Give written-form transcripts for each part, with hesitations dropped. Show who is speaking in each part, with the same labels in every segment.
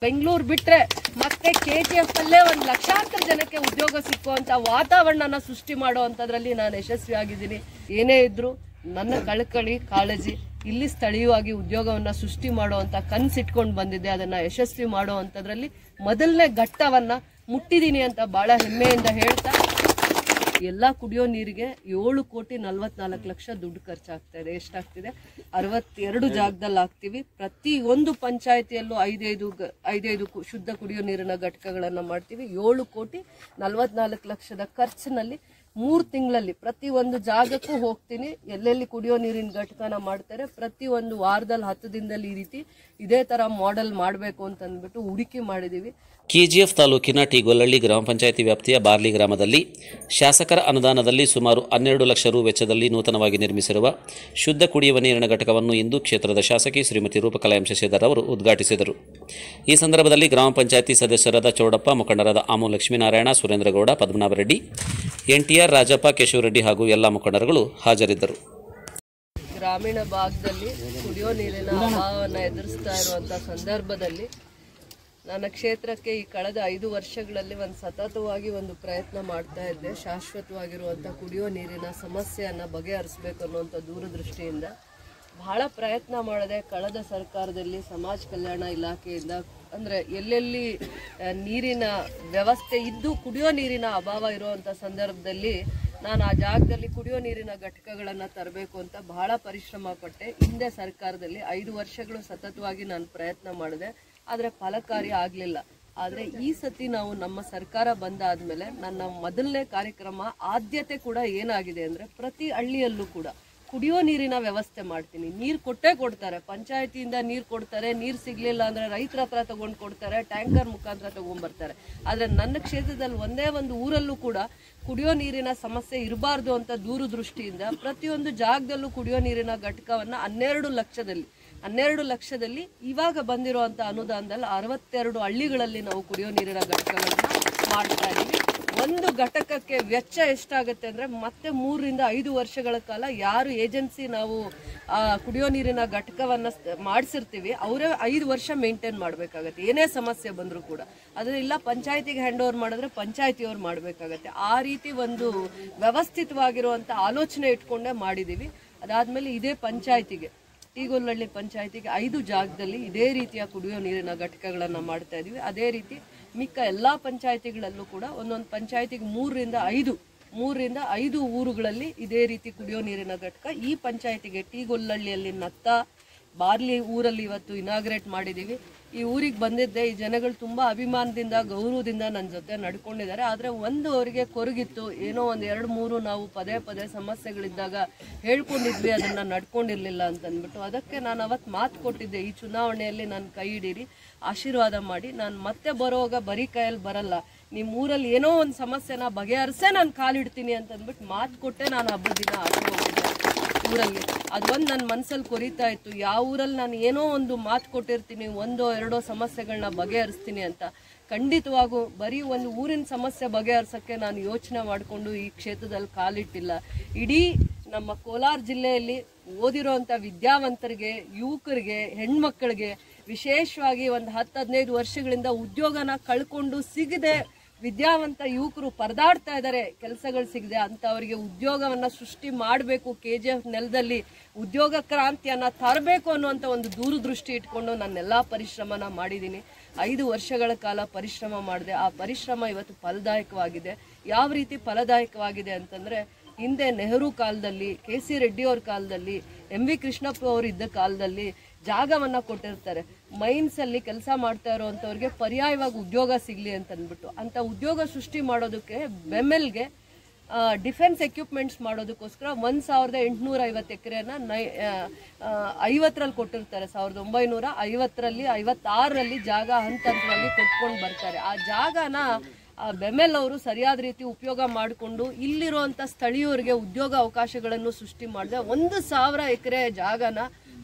Speaker 1: ಬೆಂಗಳೂರು ಬಿಟ್ರೆ ಮತ್ತೆ KGF ಅಲ್ಲೇ ಒಂದು ಲಕ್ಷಾಂತರ ಜನಕ್ಕೆ ಉದ್ಯೋಗ ಸಿಕ್ಕುವಂತ ವಾತಾವರಣನ ಸೃಷ್ಟಿ ಮಾಡುವಂತದ್ರಲ್ಲಿ ನಾನು ಯಶಸ್ವಿಯಾಗಿದ್ದೀನಿ. ಏನೇ ಇದ್ರು ನನ್ನ ಕಳಕಳಿ ಕಾಳಜಿ ಇಲ್ಲಿ ಸ್ಥಳೀಯವಾಗಿ ಉದ್ಯೋಗವನ್ನ ಸೃಷ್ಟಿ ಮಾಡುವಂತ ಕನಸಿಟ್ಕೊಂಡು ಬಂದಿದ್ದೆ. ಅದನ್ನ ಯಶಸ್ವಿ ಮಾಡುವಂತದ್ರಲ್ಲಿ ಮೊದಲನೇ ಘಟ್ಟವನ್ನ ಮುಟ್ಟಿದೀನಿ ಅಂತ ಬಹಳ ಹೆಮ್ಮೆಯಿಂದ ಹೇಳ್ತಾ, ಎಲ್ಲ ಕುಡಿಯೋ ನೀರಿಗೆ 7,44,00,000 ದುಡ್ಡು ಖರ್ಚಾಗ್ತಾ ಇದೆ. ಎಷ್ಟಾಗ್ತಿದೆ? 62 ಜಾಗದಲ್ಲಿ ಆಗ್ತೀವಿ. ಪ್ರತಿ ಒಂದು ಪಂಚಾಯತಿಯಲ್ಲೂ 5 ಶುದ್ಧ ಕುಡಿಯೋ ನೀರಿನ ಘಟಕಗಳನ್ನ ಮಾಡ್ತೀವಿ. 7,44,00,000 ಖರ್ಚಿನಲ್ಲಿ 3 ತಿಂಗಳಲ್ಲಿ ಪ್ರತಿ ಒಂದು ಜಾಗಕ್ಕೂ ಹೋಗ್ತೀನಿ. ಎಲ್ಲೆಲ್ಲಿ ಕುಡಿಯೋ ನೀರಿನ ಘಟಕನ ಮಾಡ್ತಾರೆ, ಪ್ರತಿ ಒಂದು ವಾರದಲ್ಲಿ 10 ದಿನದಲ್ಲಿ ಈ ರೀತಿ ಇದೇ ತರ ಮಾಡೆಲ್ ಮಾಡಬೇಕು ಅಂತ ಅಂದ್ಬಿಟ್ಟು ಹುಡುಕಿ ಮಾಡಿದೀವಿ.
Speaker 2: KGF ತಾಲೂಕಿನ ಟಿಗೊಲ್ಲಹಳ್ಳಿ ಗ್ರಾಮ ಪಂಚಾಯಿತಿ ವ್ಯಾಪ್ತಿಯ ಬಾರ್ಲಿ ಗ್ರಾಮದಲ್ಲಿ ಶಾಸಕರ ಅನುದಾನದಲ್ಲಿ ಸುಮಾರು 12 ಲಕ್ಷ ರು ವೆಚ್ಚದಲ್ಲಿ ನೂತನವಾಗಿ ನಿರ್ಮಿಸಿರುವ ಶುದ್ಧ ಕುಡಿಯುವ ನೀರಿನ ಘಟಕವನ್ನು ಇಂದು ಕ್ಷೇತ್ರದ ಶಾಸಕಿ ಶ್ರೀಮತಿ ರೂಪಕಲಾ ಎಂ ಶಶಿಧರ್ ಅವರು ಉದ್ಘಾಟಿಸಿದರು. ಈ ಸಂದರ್ಭದಲ್ಲಿ ಗ್ರಾಮ ಪಂಚಾಯಿತಿ ಸದಸ್ಯರಾದ ಚೌಡಪ್ಪ, ಮುಖಂಡರಾದ ಆಮು ಲಕ್ಷ್ಮೀನಾರಾಯಣ, ಸುರೇಂದ್ರಗೌಡ, ಪದ್ಮನಾಭ ರೆಡ್ಡಿ, NTR ರಾಜಪ್ಪ, ಕೇಶವರೆಡ್ಡಿ ಹಾಗೂ ಎಲ್ಲ ಮುಖಂಡರುಗಳು ಹಾಜರಿದ್ದರು.
Speaker 1: ಗ್ರಾಮೀಣ ಭಾಗದಲ್ಲಿ ಕುಡಿಯೋ ನೀರಿನ ಅಭಾವವನ್ನು ಎದುರಿಸ್ತಾ ಇರುವಂಥ ಸಂದರ್ಭದಲ್ಲಿ ನನ್ನ ಕ್ಷೇತ್ರಕ್ಕೆ ಈ ಕಳೆದ 5 ವರ್ಷಗಳಲ್ಲಿ ಸತತವಾಗಿ ಒಂದು ಪ್ರಯತ್ನ ಮಾಡ್ತಾ ಇದ್ದೆ. ಶಾಶ್ವತವಾಗಿರುವಂಥ ಕುಡಿಯೋ ನೀರಿನ ಸಮಸ್ಯೆಯನ್ನು ಬಗೆಹರಿಸಬೇಕು ಅನ್ನುವಂಥ ದೂರದೃಷ್ಟಿಯಿಂದ ಬಹಳ ಪ್ರಯತ್ನ ಮಾಡಿದೆ. ಕಳೆದ ಸರ್ಕಾರದಲ್ಲಿ ಸಮಾಜ ಕಲ್ಯಾಣ ಇಲಾಖೆಯಿಂದ ಅಂದರೆ ಎಲ್ಲೆಲ್ಲಿ ನೀರಿನ ವ್ಯವಸ್ಥೆ ಇದ್ದು ಕುಡಿಯೋ ನೀರಿನ ಅಭಾವ ಇರುವಂಥ ಸಂದರ್ಭದಲ್ಲಿ ನಾನು ಆ ಜಾಗದಲ್ಲಿ ಕುಡಿಯೋ ನೀರಿನ ಘಟಕಗಳನ್ನು ತರಬೇಕು ಅಂತ ಬಹಳ ಪರಿಶ್ರಮ ಪಟ್ಟೆ. ಹಿಂದೆ ಸರ್ಕಾರದಲ್ಲಿ 5 ವರ್ಷಗಳು ಸತತವಾಗಿ ನಾನು ಪ್ರಯತ್ನ ಮಾಡಿದೆ, ಆದರೆ ಫಲಕಾರಿ ಆಗಲಿಲ್ಲ. ಆದರೆ ಈ ಸತಿ ನಾವು ನಮ್ಮ ಸರ್ಕಾರ ಬಂದಾದ್ಮೇಲೆ ನನ್ನ ಮೊದಲನೇ ಕಾರ್ಯಕ್ರಮ ಆದ್ಯತೆ ಕೂಡ ಏನಾಗಿದೆ ಅಂದರೆ ಪ್ರತಿ ಹಳ್ಳಿಯಲ್ಲೂ ಕೂಡ ಕುಡಿಯೋ ನೀರಿನ ವ್ಯವಸ್ಥೆ ಮಾಡ್ತೀನಿ. ನೀರು ಕೊಡ್ತಾರೆ, ಪಂಚಾಯತಿಯಿಂದ ನೀರು ಕೊಡ್ತಾರೆ. ನೀರು ಸಿಗ್ಲಿಲ್ಲ ಅಂದ್ರೆ ರೈತರ ಹತ್ರ ತಗೊಂಡು ಕೊಡ್ತಾರೆ, ಟ್ಯಾಂಕರ್ ಮುಖಾಂತರ ತಗೊಂಡ್ಬರ್ತಾರೆ. ಆದರೆ ನನ್ನ ಕ್ಷೇತ್ರದಲ್ಲಿ ಒಂದೇ ಒಂದು ಊರಲ್ಲೂ ಕೂಡ ಕುಡಿಯೋ ನೀರಿನ ಸಮಸ್ಯೆ ಇರಬಾರ್ದು ಅಂತ ದೂರದೃಷ್ಟಿಯಿಂದ ಪ್ರತಿಯೊಂದು ಜಾಗದಲ್ಲೂ ಕುಡಿಯೋ ನೀರಿನ ಘಟಕವನ್ನ 12 ಲಕ್ಷದಲ್ಲಿ ಇವಾಗ ಬಂದಿರುವಂತ ಅನುದಾನದಲ್ಲಿ 62 ಹಳ್ಳಿಗಳಲ್ಲಿ ನಾವು ಕುಡಿಯೋ ನೀರಿನ ಘಟಕಗಳನ್ನ ಮಾಡ್ತಾ ಇದೀವಿ. ಒಂದು ಘಟಕಕ್ಕೆ ವೆಚ್ಚ ಎಷ್ಟಾಗುತ್ತೆ ಅಂದ್ರೆ ಮತ್ತೆ 3 ರಿಂದ 5 ವರ್ಷಗಳ ಕಾಲ ಯಾರು ಏಜೆನ್ಸಿ ನಾವು ಕುಡಿಯೋ ನೀರಿನ ಘಟಕವನ್ನ ಮಾಡಿಸಿರ್ತೀವಿ ಅವರೇ 5 ವರ್ಷ ಮೇಂಟೈನ್ ಮಾಡಬೇಕಾಗತ್ತೆ. ಏನೇ ಸಮಸ್ಯೆ ಬಂದರೂ ಕೂಡ ಅದರಿಂದ ಪಂಚಾಯತಿಗೆ ಹ್ಯಾಂಡ್ ಓವರ್ ಮಾಡಿದ್ರೆ ಪಂಚಾಯತಿಯವ್ರು ಮಾಡಬೇಕಾಗತ್ತೆ. ಆ ರೀತಿ ಒಂದು ವ್ಯವಸ್ಥಿತವಾಗಿರುವಂತ ಆಲೋಚನೆ ಇಟ್ಕೊಂಡೇ ಮಾಡಿದೀವಿ. ಅದಾದ್ಮೇಲೆ ಇದೇ ಪಂಚಾಯತಿಗೆ ಟಿಗೊಲ್ಲಹಳ್ಳಿ ಪಂಚಾಯತಿಗೆ 5 ಜಾಗದಲ್ಲಿ ಇದೇ ರೀತಿಯ ಕುಡಿಯೋ ನೀರಿನ ಘಟಕಗಳನ್ನು ಮಾಡ್ತಾ ಇದೀವಿ. ಅದೇ ರೀತಿ ಮಿಕ್ಕ ಎಲ್ಲಾ ಪಂಚಾಯತಿಗಳಲ್ಲೂ ಕೂಡ ಒಂದೊಂದು ಪಂಚಾಯತಿಗೆ 3 ರಿಂದ 5 ಊರುಗಳಲ್ಲಿ ಇದೇ ರೀತಿ ಕುಡಿಯೋ ನೀರಿನ ಘಟಕ. ಈ ಪಂಚಾಯತಿಗೆ ಟಿಗೊಲ್ಲಹಳ್ಳಿಯಲ್ಲಿ ನತ್ತ ಬಾರ್ಲಿ ಊರಲ್ಲಿ ಇವತ್ತು ಇನಾಗ್ರೇಟ್ ಮಾಡಿದೀವಿ. ಈ ಊರಿಗೆ ಬಂದಿದ್ದೆ. ಈ ಜನಗಳು ತುಂಬಾ ಅಭಿಮಾನದಿಂದ ಗೌರವದಿಂದ ನನ್ನ ಜೊತೆ ನಡ್ಕೊಂಡಿದ್ದಾರೆ. ಆದರೆ ಒಂದು ಅವರಿಗೆ ಕೊರಗಿತ್ತು, ಏನೋ 1-2-3 ನಾವು ಪದೇ ಸಮಸ್ಯೆಗಳಿದ್ದಾಗ ಹೇಳ್ಕೊಂಡಿದ್ವಿ, ಅದನ್ನ ನಡ್ಕೊಂಡಿರ್ಲಿಲ್ಲ ಅಂತ ಅಂದ್ಬಿಟ್ಟು. ಅದಕ್ಕೆ ನಾನು ಅವತ್ತು ಮಾತು ಕೊಟ್ಟಿದ್ದೆ, ಈ ಚುನಾವಣೆಯಲ್ಲಿ ನನ್ನ ಕೈ ಹಿಡೀರಿ, ಆಶೀರ್ವಾದ ಮಾಡಿ, ನಾನು ಮತ್ತೆ ಬರೋವಾಗ ಬರೀ ಕೈಯಲ್ಲಿ ಬರಲ್ಲ, ನಿಮ್ಮ ಊರಲ್ಲಿ ಏನೋ ಒಂದು ಸಮಸ್ಯೆನ ಬಗೆಹರಿಸೇ ನಾನು ಕಾಲಿಡ್ತೀನಿ ಅಂತ ಅಂದ್ಬಿಟ್ಟು ಮಾತು ಕೊಟ್ಟೆ ನಾನು ಹಬ್ಬದ ದಿನ ಆಚೆ ಹೋಗಿದ್ದೆ ಊರಲ್ಲಿ. ಅದೊಂದು ನನ್ನ ಮನಸ್ಸಲ್ಲಿ ಕೊರಿತಾ ಇತ್ತು, ಯಾವ ಊರಲ್ಲಿ ನಾನು ಏನೋ ಒಂದು ಮಾತು ಕೊಟ್ಟಿರ್ತೀನಿ, 1-2 ಸಮಸ್ಯೆಗಳನ್ನ ಬಗೆಹರಿಸ್ತೀನಿ ಅಂತ. ಖಂಡಿತವಾಗೂ ಬರೀ ಒಂದು ಊರಿನ ಸಮಸ್ಯೆ ಬಗೆಹರಿಸೋಕ್ಕೆ ನಾನು ಯೋಚನೆ ಮಾಡಿಕೊಂಡು ಈ ಕ್ಷೇತ್ರದಲ್ಲಿ ಕಾಲಿಟ್ಟಿಲ್ಲ. ಇಡೀ ನಮ್ಮ ಕೋಲಾರ ಜಿಲ್ಲೆಯಲ್ಲಿ ಓದಿರೋಂಥ ವಿದ್ಯಾವಂತರಿಗೆ, ಯುವಕರಿಗೆ, ಹೆಣ್ಮಕ್ಕಳಿಗೆ, ವಿಶೇಷವಾಗಿ 10-15 ವರ್ಷಗಳಿಂದ ಉದ್ಯೋಗನ ಕಳ್ಕೊಂಡು ಸಿಗದೆ ವಿದ್ಯಾವಂತ ಯುವಕರು ಪರದಾಡ್ತಾ ಇದ್ದಾರೆ, ಕೆಲಸಗಳು ಸಿಗದೆ. ಅಂತವರಿಗೆ ಉದ್ಯೋಗವನ್ನ ಸೃಷ್ಟಿ ಮಾಡಬೇಕು, KGF ನೆಲದಲ್ಲಿ ಉದ್ಯೋಗ ಕ್ರಾಂತಿಯನ್ನ ತರಬೇಕು ಅನ್ನುವಂಥ ಒಂದು ದೂರದೃಷ್ಟಿ ಇಟ್ಕೊಂಡು ನನ್ನೆಲ್ಲಾ ಪರಿಶ್ರಮನ ಮಾಡಿದ್ದೀನಿ. 5 ವರ್ಷಗಳ ಕಾಲ ಪರಿಶ್ರಮ ಮಾಡಿದೆ. ಆ ಪರಿಶ್ರಮ ಇವತ್ತು ಫಲದಾಯಕವಾಗಿದೆ. ಯಾವ ರೀತಿ ಫಲದಾಯಕವಾಗಿದೆ ಅಂತಂದ್ರೆ, ಹಿಂದೆ ನೆಹರು ಕಾಲದಲ್ಲಿ, KC ರೆಡ್ಡಿ ಅವ್ರ ಕಾಲದಲ್ಲಿ, MV ಕೃಷ್ಣಪ್ಪ ಅವರು ಇದ್ದ ಕಾಲದಲ್ಲಿ ಜಾಗವನ್ನ ಕೊಟ್ಟಿರ್ತಾರೆ. ಮೈನ್ಸ್ ಅಲ್ಲಿ ಕೆಲಸ ಮಾಡ್ತಾ ಇರೋಂಥವ್ರಿಗೆ ಪರ್ಯಾಯವಾಗಿ ಉದ್ಯೋಗ ಸಿಗ್ಲಿ ಅಂತ ಅಂದ್ಬಿಟ್ಟು ಅಂತ ಉದ್ಯೋಗ ಸೃಷ್ಟಿ ಮಾಡೋದಕ್ಕೆ ಬೆಮ್ಮೆಲ್ಗೆ ಡಿಫೆನ್ಸ್ ಎಕ್ವಿಪ್ಮೆಂಟ್ಸ್ ಮಾಡೋದಕ್ಕೋಸ್ಕರ 1,850 ಎಕರೆನ 50ರಲ್ಲಿ ಕೊಟ್ಟಿರ್ತಾರೆ. 1950ರಲ್ಲಿ 56ರಲ್ಲಿ ಜಾಗ ಹಂತವಾಗಿ ಕೊಟ್ಕೊಂಡು ಬರ್ತಾರೆ. ಆ ಜಾಗನ ಬೆಮೆಲ್ ಅವರು ಸರಿಯಾದ ರೀತಿ ಉಪಯೋಗ ಮಾಡಿಕೊಂಡು ಇಲ್ಲಿರುವಂತ ಸ್ಥಳೀಯರಿಗೆ ಉದ್ಯೋಗ ಅವಕಾಶಗಳನ್ನು ಸೃಷ್ಟಿ ಮಾಡಿದೆ. 1,000 ಎಕರೆ ಜಾಗನ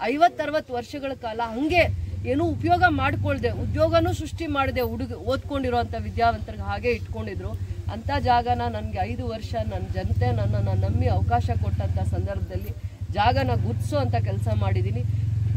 Speaker 1: 50-60 ವರ್ಷಗಳ ಕಾಲ ಹಂಗೆ ಏನೂ ಉಪಯೋಗ ಮಾಡ್ಕೊಳ್ದೆ ಉದ್ಯೋಗನೂ ಸೃಷ್ಟಿ ಮಾಡಿದೆ. ಓದ್ಕೊಂಡಿರುವಂಥ ವಿದ್ಯಾವಂತರಿಗೆ ಹಾಗೆ ಇಟ್ಕೊಂಡಿದ್ರು. ಅಂಥ ಜಾಗನ ನನಗೆ 5 ವರ್ಷ ನನ್ನ ಜನತೆ ನನ್ನನ್ನು ನಂಬಿ ಅವಕಾಶ ಕೊಟ್ಟಂಥ ಸಂದರ್ಭದಲ್ಲಿ ಜಾಗನ ಗುರ್ತಿಸೋ ಅಂತ ಕೆಲಸ ಮಾಡಿದ್ದೀನಿ.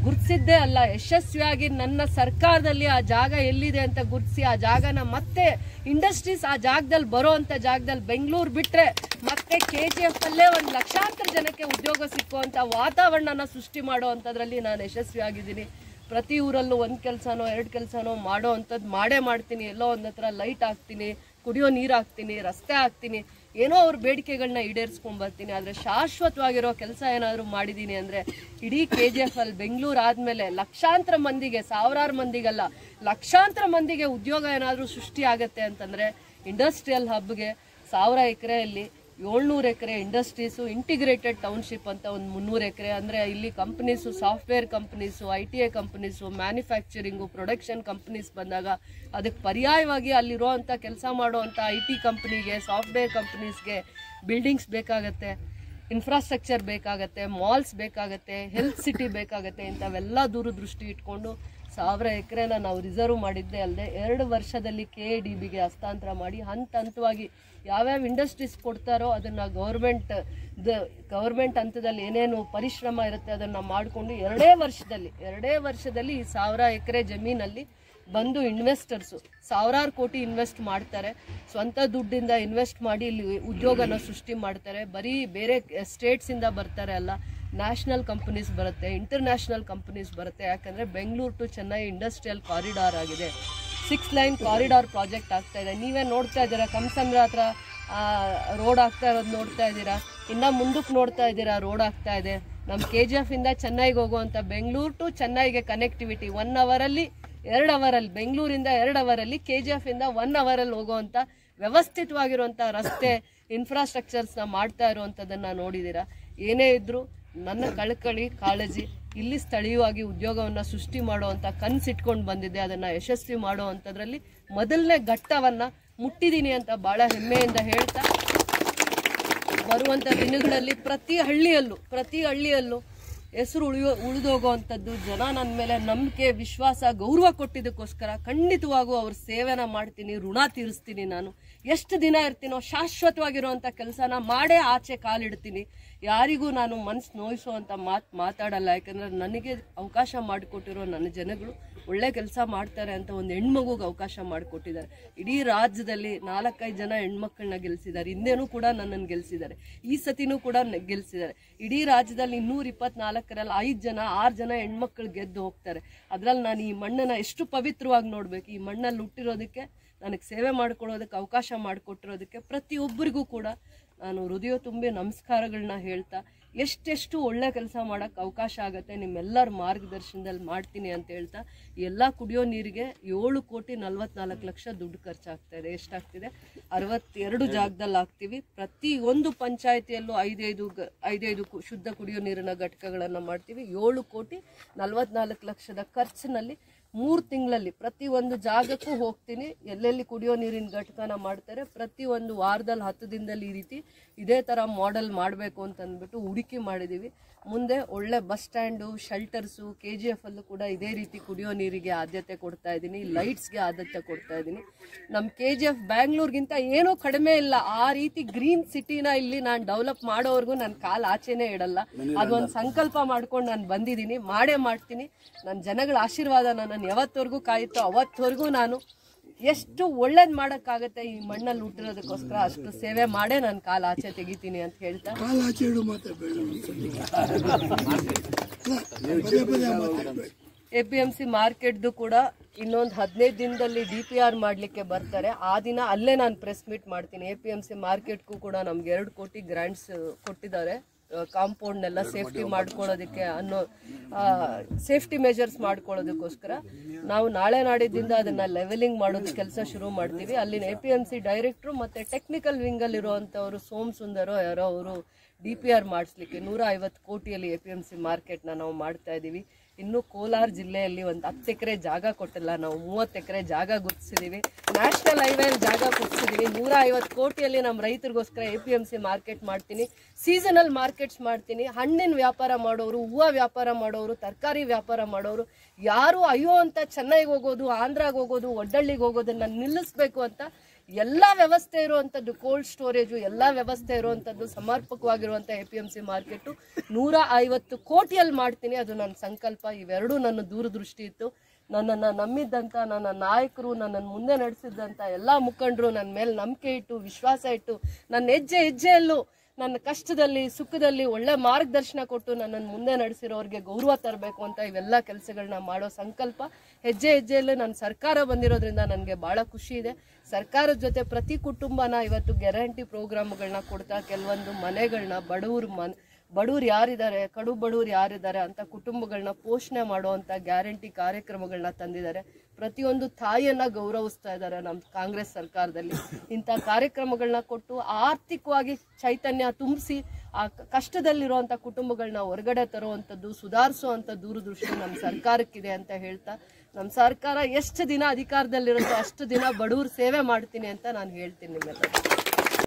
Speaker 1: ಗುರುತಿಸಿದ್ದೇ ಅಲ್ಲ, ಯಶಸ್ವಿಯಾಗಿ ನನ್ನ ಸರ್ಕಾರದಲ್ಲಿ ಆ ಜಾಗ ಎಲ್ಲಿದೆ ಅಂತ ಗುರುತಿಸಿ ಆ ಜಾಗನ ಮತ್ತೆ ಇಂಡಸ್ಟ್ರೀಸ್ ಆ ಜಾಗದಲ್ಲಿ ಬರೋ ಅಂಥ ಜಾಗದಲ್ಲಿ ಬೆಂಗಳೂರು ಬಿಟ್ಟರೆ ಮತ್ತೆ KGF ಅಲ್ಲೇ 1 ಲಕ್ಷಾಂತರ ಜನಕ್ಕೆ ಉದ್ಯೋಗ ಸಿಕ್ಕುವಂಥ ವಾತಾವರಣನ ಸೃಷ್ಟಿ ಮಾಡೋ ಅಂಥದ್ರಲ್ಲಿ ನಾನು ಯಶಸ್ವಿಯಾಗಿದ್ದೀನಿ. ಪ್ರತಿ ಊರಲ್ಲೂ 1 ಕೆಲಸನೋ 2 ಕೆಲಸನೋ ಮಾಡೋ ಅಂಥದ್ದು ಮಾಡೇ ಮಾಡ್ತೀನಿ. ಎಲ್ಲೋ ಒಂದು ಹತ್ರ ಲೈಟ್ ಹಾಕ್ತೀನಿ, ಕುಡಿಯೋ ನೀರು ಹಾಕ್ತೀನಿ, ರಸ್ತೆ ಹಾಕ್ತೀನಿ, ಏನೋ ಅವ್ರ ಬೇಡಿಕೆಗಳನ್ನ ಈಡೇರಿಸ್ಕೊಂಡ್ಬರ್ತೀನಿ. ಆದರೆ ಶಾಶ್ವತವಾಗಿರೋ ಕೆಲಸ ಏನಾದರೂ ಮಾಡಿದ್ದೀನಿ ಅಂದರೆ ಇಡೀ KGF ಅಲ್ಲಿ ಬೆಂಗಳೂರು ಆದಮೇಲೆ ಲಕ್ಷಾಂತರ ಮಂದಿಗೆ, ಸಾವಿರಾರು ಮಂದಿಗಲ್ಲ ಲಕ್ಷಾಂತರ ಮಂದಿಗೆ ಉದ್ಯೋಗ ಏನಾದರೂ ಸೃಷ್ಟಿ ಆಗುತ್ತೆ ಅಂತಂದರೆ ಇಂಡಸ್ಟ್ರಿಯಲ್ ಹಬ್ಗೆ 1000 ಎಕರೆಯಲ್ಲಿ 700 ಎಕರೆ ಇಂಡಸ್ಟ್ರೀಸು, ಇಂಟಿಗ್ರೇಟೆಡ್ ಟೌನ್ಶಿಪ್ ಅಂತ ಒಂದು 300 ಎಕರೆ, ಅಂದರೆ ಇಲ್ಲಿ companies, software companies, ITA companies, manufacturing, production companies ಬಂದಾಗ ಅದಕ್ಕೆ ಪರ್ಯಾಯವಾಗಿ ಅಲ್ಲಿರೋ ಅಂಥ ಕೆಲಸ ಮಾಡೋ ಅಂಥ IT ಕಂಪ್ನಿಗೆ, ಸಾಫ್ಟ್ವೇರ್ ಕಂಪ್ನೀಸ್ಗೆ ಬಿಲ್ಡಿಂಗ್ಸ್ ಬೇಕಾಗತ್ತೆ, ಇನ್ಫ್ರಾಸ್ಟ್ರಕ್ಚರ್ ಬೇಕಾಗತ್ತೆ, ಮಾಲ್ಸ್ ಬೇಕಾಗತ್ತೆ, ಹೆಲ್ತ್ ಸಿಟಿ ಬೇಕಾಗತ್ತೆ. ಇಂಥವೆಲ್ಲ ದೂರದೃಷ್ಟಿ ಇಟ್ಕೊಂಡು 1000 ಎಕರೆನ ನಾವು ರಿಸರ್ವ್ ಮಾಡಿದ್ದೇ ಅಲ್ಲದೆ 2 ವರ್ಷದಲ್ಲಿ KADBಗೆ ಹಸ್ತಾಂತರ ಮಾಡಿ ಹಂತವಾಗಿ ಯಾವ್ಯಾವ ಇಂಡಸ್ಟ್ರೀಸ್ ಕೊಡ್ತಾರೋ ಅದನ್ನು ಗೌರ್ಮೆಂಟ್ ಹಂತದಲ್ಲಿ ಏನೇನು ಪರಿಶ್ರಮ ಇರುತ್ತೆ ಅದನ್ನು ಮಾಡಿಕೊಂಡು 2 ವರ್ಷದಲ್ಲಿ ಈ 1000 ಎಕರೆ ಜಮೀನಲ್ಲಿ ಬಂದು ಇನ್ವೆಸ್ಟರ್ಸು ಸಾವಿರಾರು ಕೋಟಿ ಇನ್ವೆಸ್ಟ್ ಮಾಡ್ತಾರೆ. ಸ್ವಂತ ದುಡ್ಡಿಂದ ಇನ್ವೆಸ್ಟ್ ಮಾಡಿ ಇಲ್ಲಿ ಉದ್ಯೋಗನ ಸೃಷ್ಟಿ ಮಾಡ್ತಾರೆ. ಬರೀ ಬೇರೆ ಸ್ಟೇಟ್ಸಿಂದ ಬರ್ತಾರೆ ಅಲ್ಲ, ನ್ಯಾಷನಲ್ ಕಂಪನೀಸ್ ಬರುತ್ತೆ, ಇಂಟರ್ನ್ಯಾಷನಲ್ ಕಂಪನೀಸ್ ಬರುತ್ತೆ. ಯಾಕಂದರೆ Bengaluru to Chennai industrial corridor ಆಗಿದೆ. 6 ಲೈನ್ ಕಾರಿಡಾರ್ ಪ್ರಾಜೆಕ್ಟ್ ಆಗ್ತಾ ಇದೆ. ನೀವೇ ನೋಡ್ತಾ ಇದ್ದೀರಾ, ಕಮಸಂದ್ರ ಹತ್ರ ರೋಡ್ ಆಗ್ತಾ ಇರೋದು ನೋಡ್ತಾ ಇದ್ದೀರಾ. ಇನ್ನು ಮುಂದಕ್ಕೆ ನೋಡ್ತಾ ಇದ್ದೀರಾ, ರೋಡ್ ಆಗ್ತಾ ಇದೆ. ನಮ್ಮ KGF ಇಂದ ಚೆನ್ನೈಗೆ ಹೋಗುವಂಥ ಬೆಂಗಳೂರು ಟು ಚೆನ್ನೈಗೆ ಕನೆಕ್ಟಿವಿಟಿ 1 ಅವರಲ್ಲಿ 2 ಅವರಲ್ಲಿ, ಬೆಂಗಳೂರಿಂದ 2 ಅವರಲ್ಲಿ, KGF ಇಂದ 1 ಅವರಲ್ಲಿ ಹೋಗುವಂಥ ವ್ಯವಸ್ಥಿತವಾಗಿರುವಂಥ ರಸ್ತೆ ಇನ್ಫ್ರಾಸ್ಟ್ರಕ್ಚರ್ಸ್ನ ಮಾಡ್ತಾ ಇರುವಂಥದ್ದನ್ನು ನೋಡಿದ್ದೀರಾ. ಏನೇ ಇದ್ದರೂ ನನ್ನ ಕಾಳಜಿ ಇಲ್ಲಿ ಸ್ಥಳೀಯವಾಗಿ ಉದ್ಯೋಗವನ್ನು ಸೃಷ್ಟಿ ಮಾಡುವಂಥ ಕನಸಿಟ್ಕೊಂಡು ಬಂದಿದ್ದೆ. ಅದನ್ನು ಯಶಸ್ವಿ ಮಾಡುವಂಥದ್ರಲ್ಲಿ ಮೊದಲನೇ ಘಟ್ಟವನ್ನು ಮುಟ್ಟಿದ್ದೀನಿ ಅಂತ ಭಾಳ ಹೆಮ್ಮೆಯಿಂದ ಹೇಳ್ತಾ, ಬರುವಂಥ ದಿನಗಳಲ್ಲಿ ಪ್ರತಿ ಹಳ್ಳಿಯಲ್ಲೂ ಹೆಸರು ಉಳಿದೋಗುವಂಥದ್ದು, ಜನ ನನ್ನ ಮೇಲೆ ನಂಬಿಕೆ, ವಿಶ್ವಾಸ, ಗೌರವ ಕೊಟ್ಟಿದ್ದಕ್ಕೋಸ್ಕರ ಖಂಡಿತವಾಗೂ ಅವ್ರ ಸೇವೆನ ಮಾಡ್ತೀನಿ, ಋಣ ತೀರಿಸ್ತೀನಿ. ನಾನು ಎಷ್ಟು ದಿನ ಇರ್ತೀನೋ ಶಾಶ್ವತವಾಗಿರುವಂಥ ಕೆಲಸನ ಮಾಡೇ ಆಚೆ ಕಾಲಿಡ್ತೀನಿ. ಯಾರಿಗೂ ನಾನು ಮನಸ್ಸು ನೋಯಿಸುವಂಥ ಮಾತಾಡಲ್ಲ. ಯಾಕಂದರೆ ನನಗೆ ಅವಕಾಶ ಮಾಡಿಕೊಟ್ಟಿರೋ ನನ್ನ ಜನಗಳು ಒಳ್ಳೆ ಕೆಲಸ ಮಾಡ್ತಾರೆ ಅಂತ ಒಂದು ಹೆಣ್ಮಗುಗೆ ಅವಕಾಶ ಮಾಡಿಕೊಟ್ಟಿದ್ದಾರೆ. ಇಡೀ ರಾಜ್ಯದಲ್ಲಿ 4-5 ಜನ ಹೆಣ್ಮಕ್ಳನ್ನ ಗೆಲ್ಲಿಸಿದ್ದಾರೆ. ಹಿಂದೆನೂ ಕೂಡ ನನ್ನನ್ನು ಗೆಲ್ಲಿಸಿದ್ದಾರೆ, ಈ ಸತಿನೂ ಕೂಡ ಗೆಲ್ಲಿಸಿದ್ದಾರೆ. ಇಡೀ ರಾಜ್ಯದಲ್ಲಿ 224ರಲ್ಲಿ 5 ಜನ 6 ಜನ ಹೆಣ್ಮಕ್ಳು ಗೆದ್ದು ಹೋಗ್ತಾರೆ. ಅದರಲ್ಲಿ ನಾನು ಈ ಮಣ್ಣನ್ನು ಎಷ್ಟು ಪವಿತ್ರವಾಗಿ ನೋಡಬೇಕು. ಈ ಮಣ್ಣಲ್ಲಿ ಹುಟ್ಟಿರೋದಕ್ಕೆ, ನನಗೆ ಸೇವೆ ಮಾಡ್ಕೊಳ್ಳೋದಕ್ಕೆ ಅವಕಾಶ ಮಾಡಿಕೊಟ್ಟಿರೋದಕ್ಕೆ ಪ್ರತಿಯೊಬ್ಬರಿಗೂ ಕೂಡ ನಾನು ಹೃದಯ ತುಂಬಿ ನಮಸ್ಕಾರಗಳನ್ನ ಹೇಳ್ತಾ, ಎಷ್ಟೆಷ್ಟು ಒಳ್ಳೆ ಕೆಲಸ ಮಾಡೋಕ್ಕೆ ಅವಕಾಶ ಆಗುತ್ತೆ ನಿಮ್ಮೆಲ್ಲರ ಮಾರ್ಗದರ್ಶನದಲ್ಲಿ ಮಾಡ್ತೀನಿ ಅಂತ ಹೇಳ್ತಾ, ಎಲ್ಲ ಕುಡಿಯೋ ನೀರಿಗೆ 7,44,00,000 ದುಡ್ಡು ಖರ್ಚಾಗ್ತಾ ಇದೆ. ಎಷ್ಟಾಗ್ತಿದೆ? 62 ಜಾಗದಲ್ಲಿ ಹಾಕ್ತೀವಿ. ಪ್ರತಿ ಒಂದು ಪಂಚಾಯಿತಿಯಲ್ಲೂ 5 ಶುದ್ಧ ಕುಡಿಯೋ ನೀರಿನ ಘಟಕಗಳನ್ನು ಮಾಡ್ತೀವಿ. 7,44,00,000 ಖರ್ಚಿನಲ್ಲಿ 3 ತಿಂಗಳಲ್ಲಿ ಪ್ರತಿ ಒಂದು ಜಾಗಕ್ಕೂ ಹೋಗ್ತೀನಿ. ಎಲ್ಲೆಲ್ಲಿ ಕುಡಿಯೋ ನೀರಿನ ಘಟಕನ ಮಾಡ್ತಾರೆ, ಪ್ರತಿ ಒಂದು ವಾರದಲ್ಲಿ 10 ದಿನದಲ್ಲಿ ಈ ರೀತಿ ಇದೇ ಥರ ಮಾಡೆಲ್ ಮಾಡಬೇಕು ಅಂತಂದ್ಬಿಟ್ಟು ಹುಡುಕಿ ಮಾಡಿದ್ದೀವಿ. ಮುಂದೆ ಒಳ್ಳೆ ಬಸ್ ಸ್ಟ್ಯಾಂಡು, ಶೆಲ್ಟರ್ಸು, KGF ಅಲ್ಲೂ ಕೂಡ ಇದೇ ರೀತಿ ಕುಡಿಯೋ ನೀರಿಗೆ ಆದ್ಯತೆ ಕೊಡ್ತಾ ಇದ್ದೀನಿ, ಲೈಟ್ಸ್ಗೆ ಆದ್ಯತೆ ಕೊಡ್ತಾ ಇದ್ದೀನಿ. ನಮ್ಮ KGF ಬ್ಯಾಂಗ್ಳೂರ್ಗಿಂತ ಏನೂ ಕಡಿಮೆ ಇಲ್ಲ. ಆ ರೀತಿ ಗ್ರೀನ್ ಸಿಟಿನ ಇಲ್ಲಿ ನಾನು ಡೆವಲಪ್ ಮಾಡೋವರೆಗೂ ನನ್ನ ಕಾಲು ಆಚೆನೇ ಇಡಲ್ಲ. ಅದೊಂದು ಸಂಕಲ್ಪ ಮಾಡ್ಕೊಂಡು ನಾನು ಬಂದಿದ್ದೀನಿ, ಮಾಡೇ ಮಾಡ್ತೀನಿ. ನನ್ನ ಜನಗಳ ಆಶೀರ್ವಾದ ನನ್ನನ್ನು ಯಾವತ್ತವರೆಗೂ ಕಾಯುತ್ತೋ ಅವತ್ತವರೆಗೂ ನಾನು ಎಷ್ಟು ಒಳ್ಳೇದು ಮಾಡೋಕ್ಕಾಗತ್ತೆ ಈ ಮಣ್ಣಲ್ಲಿ ಹುಟ್ಟಿರೋದಕ್ಕೋಸ್ಕರ ಅಷ್ಟು ಸೇವೆ ಮಾಡೇ ನಾನು ಕಾಲು ಆಚೆ ತೆಗಿತೀನಿ ಅಂತ ಹೇಳ್ತಾ, APMC ಮಾರ್ಕೆಟ್ದು ಕೂಡ ಇನ್ನೊಂದು 15 ದಿನದಲ್ಲಿ DPR ಮಾಡಲಿಕ್ಕೆ ಬರ್ತಾರೆ. ಆ ದಿನ ಅಲ್ಲೇ ನಾನು ಪ್ರೆಸ್ ಮೀಟ್ ಮಾಡ್ತೀನಿ. APMC ಮಾರ್ಕೆಟ್ಗೂ ಕೂಡ ನಮ್ಗೆ 2 ಕೋಟಿ ಗ್ರಾಂಟ್ಸ್ ಕೊಟ್ಟಿದ್ದಾರೆ. ಕಾಂಪೌಂಡ್ನೆಲ್ಲ ಸೇಫ್ಟಿ ಮಾಡ್ಕೊಳ್ಳೋದಕ್ಕೆ ಅನ್ನೋ ಸೇಫ್ಟಿ ಮೆಜರ್ಸ್ ಮಾಡ್ಕೊಳ್ಳೋದಕ್ಕೋಸ್ಕರ ನಾವು ನಾಳೆ ನಾಡಿದ್ದಿಂದ ಅದನ್ನು ಲೆವೆಲಿಂಗ್ ಮಾಡೋದು ಕೆಲಸ ಶುರು ಮಾಡ್ತೀವಿ. ಅಲ್ಲಿನ APMC ಡೈರೆಕ್ಟ್ರು ಮತ್ತು ಟೆಕ್ನಿಕಲ್ ವಿಂಗಲ್ಲಿರುವಂಥವರು ಸೋಮ್ ಸುಂದರೋ ಯಾರೋ ಅವರು DPR ಮಾಡಿಸ್ಲಿಕ್ಕೆ 150 ಕೋಟಿಯಲ್ಲಿ APMC ಮಾರ್ಕೆಟ್ನ ನಾವು ಮಾಡ್ತಾ ಇದ್ದೀವಿ. ಇನ್ನು ಕೋಲಾರ ಜಿಲ್ಲೆಯಲ್ಲಿ ಒಂದು 10 ಎಕರೆ ಜಾಗ ಕೊಟ್ಟಿಲ್ಲ, ನಾವು 30 ಎಕರೆ ಜಾಗ ಗುರುತಿಸಿದ್ದೀವಿ. ನ್ಯಾಷನಲ್ ಹೈವೇಲಿ ಜಾಗ ಕೊಡ್ಸಿದ್ದೀನಿ. 150 ಕೋಟಿಯಲ್ಲಿ ನಮ್ಮ ರೈತರಿಗೋಸ್ಕರ APMC ಮಾರ್ಕೆಟ್ ಮಾಡ್ತೀನಿ, ಸೀಸನಲ್ ಮಾರ್ಕೆಟ್ಸ್ ಮಾಡ್ತೀನಿ. ಹಣ್ಣಿನ ವ್ಯಾಪಾರ ಮಾಡೋರು, ಹೂವು ವ್ಯಾಪಾರ ಮಾಡೋರು, ತರಕಾರಿ ವ್ಯಾಪಾರ ಮಾಡೋರು ಯಾರು ಅಯ್ಯೋ ಅಂತ ಚೆನ್ನೈಗೆ ಹೋಗೋದು, ಆಂಧ್ರಾಗೆ ಹೋಗೋದು, ಒಡ್ಡಳ್ಳಿಗೆ ಹೋಗೋದನ್ನ ನಿಲ್ಲಿಸ್ಬೇಕು ಅಂತ ಎಲ್ಲ ವ್ಯವಸ್ಥೆ ಇರುವಂಥದ್ದು, ಕೋಲ್ಡ್ ಸ್ಟೋರೇಜು ಎಲ್ಲ ವ್ಯವಸ್ಥೆ ಇರುವಂಥದ್ದು, ಸಮರ್ಪಕವಾಗಿರುವಂಥ APMC ಮಾರ್ಕೆಟು 150 ಕೋಟಿಯಲ್ಲಿ ಮಾಡ್ತೀನಿ. ಅದು ನನ್ನ ಸಂಕಲ್ಪ. ಇವೆರಡೂ ನನ್ನ ದೂರದೃಷ್ಟಿ ಇತ್ತು. ನನ್ನನ್ನು ನಂಬಿದ್ದಂಥ ನನ್ನ ನಾಯಕರು, ನನ್ನನ್ನು ಮುಂದೆ ನಡೆಸಿದ್ದಂಥ ಎಲ್ಲ ಮುಖಂಡರು ನನ್ನ ಮೇಲೆ ನಂಬಿಕೆ ಇಟ್ಟು, ವಿಶ್ವಾಸ ಇಟ್ಟು, ನನ್ನ ಹೆಜ್ಜೆ ಹೆಜ್ಜೆಯಲ್ಲೂ ನನ್ನ ಕಷ್ಟದಲ್ಲಿ ಸುಖದಲ್ಲಿ ಒಳ್ಳೆ ಮಾರ್ಗದರ್ಶನ ಕೊಟ್ಟು ನನ್ನನ್ನು ಮುಂದೆ ನಡೆಸಿರೋರಿಗೆ ಗೌರವ ತರಬೇಕು ಅಂತ ಇವೆಲ್ಲ ಕೆಲಸಗಳನ್ನ ಮಾಡೋ ಸಂಕಲ್ಪ. ಹೆಜ್ಜೆ ಹೆಜ್ಜೆಯಲ್ಲೂ ನನ್ನ ಸರ್ಕಾರ ಬಂದಿರೋದ್ರಿಂದ ನನಗೆ ಭಾಳ ಖುಷಿ ಇದೆ. ಸರ್ಕಾರದ ಜೊತೆ ಪ್ರತಿ ಕುಟುಂಬನ ಇವತ್ತು ಗ್ಯಾರಂಟಿ ಪ್ರೋಗ್ರಾಮ್ಗಳನ್ನ ಕೊಡ್ತಾ ಕೆಲವೊಂದು ಮನೆಗಳನ್ನ ಬಡವ್ರು ಯಾರಿದ್ದಾರೆ, ಕಡು ಬಡವ್ರು ಯಾರಿದ್ದಾರೆ ಅಂತ ಕುಟುಂಬಗಳನ್ನ ಪೋಷಣೆ ಮಾಡುವಂಥ ಗ್ಯಾರಂಟಿ ಕಾರ್ಯಕ್ರಮಗಳನ್ನ ತಂದಿದ್ದಾರೆ. ಪ್ರತಿಯೊಂದು ತಾಯಿಯನ್ನ ಗೌರವಿಸ್ತಾ ಇದ್ದಾರೆ ನಮ್ಮ ಕಾಂಗ್ರೆಸ್ ಸರ್ಕಾರದಲ್ಲಿ. ಇಂಥ ಕಾರ್ಯಕ್ರಮಗಳನ್ನ ಕೊಟ್ಟು ಆರ್ಥಿಕವಾಗಿ ಚೈತನ್ಯ ತುಂಬಿಸಿ ಆ ಕಷ್ಟದಲ್ಲಿರುವಂಥ ಕುಟುಂಬಗಳನ್ನ ಹೊರಗಡೆ ತರುವಂಥದ್ದು, ಸುಧಾರಿಸುವಂಥ ದೂರದೃಷ್ಟಿ ನಮ್ಮ ಸರ್ಕಾರಕ್ಕಿದೆ ಅಂತ ಹೇಳ್ತಾ, ನಮ್ಮ ಸರ್ಕಾರ ಎಷ್ಟು ದಿನ ಅಧಿಕಾರದಲ್ಲಿರುತ್ತೋ ಅಷ್ಟು ದಿನ ಬಡವ್ರ ಸೇವೆ ಮಾಡ್ತೀನಿ ಅಂತ ನಾನು ಹೇಳ್ತೀನಿ ನಿಮ್ಮೆಲ್ಲ.